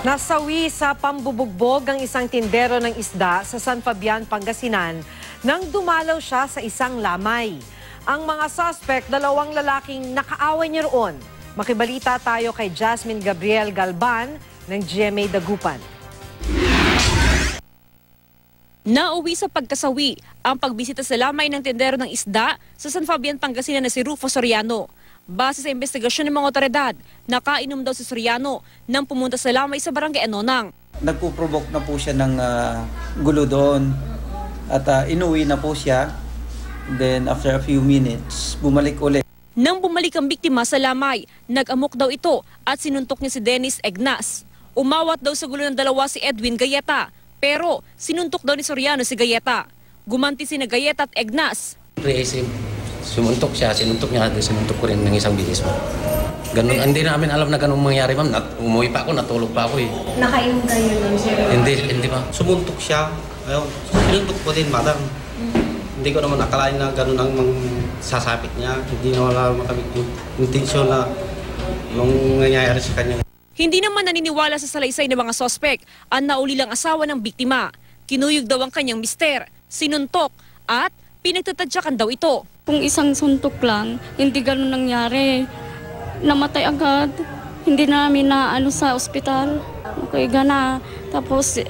Nasawi sa pambubugbog ang isang tindero ng isda sa San Fabian, Pangasinan nang dumalaw siya sa isang lamay. Ang mga suspect, dalawang lalaking nakaaway niya roon. Makibalita tayo kay Jasmine Gabriel Galban ng GMA Dagupan. Nauwi sa pagkasawi ang pagbisita sa lamay ng tindero ng isda sa San Fabian, Pangasinan na si Rufo Soriano. Base sa investigasyon ng mga otoridad, nakainom daw si Soriano nang pumunta sa lamay sa barangay Anonang. Nagpo-provoke na po siya ng gulo doon at inuwi na po siya. Then after a few minutes, bumalik ulit. Nang bumalik ang biktima sa lamay, nag-amok daw ito at sinuntok niya si Dennis Egnas. Umawat daw sa gulo ng dalawa si Edwin Gayeta, pero sinuntok daw ni Soriano si Gayeta. Gumanti si Gayeta at Egnas. Sumuntok siya, sinuntok niya, sinuntok ko rin ng isang bihis mo. Ganun, hindi namin alam na ganun mangyari, ma'am. Umuwi pa ako, natulog pa ako eh. Nakainom kayo nun, sir? Hindi pa. Sumuntok siya, ayun, sinuntok ko din, madam. Hindi ko naman akalain na ganun ang sasapit niya. Hindi na wala kami intensyon na nung nangyayari sa kanya. Hindi naman naniniwala sa salaysay ng mga sospek ang naulilang asawa ng biktima. Kinuyog daw ang kanyang mister, sinuntok at pinagtatadyakan daw ito. Kung isang suntok lang, hindi ganun nangyari. Namatay agad. Hindi namin na sa ospital. Okay, gana. Tapos,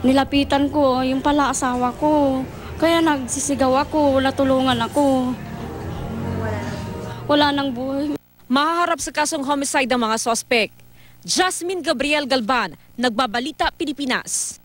nilapitan ko, yung pala asawa ko. Kaya nagsisigaw ako, natulungan ako. Wala nang buhay. Mahaharap sa kasong homicide ang mga sospek. Jasmine Gabriel Galban, Nagbabalita, Pilipinas.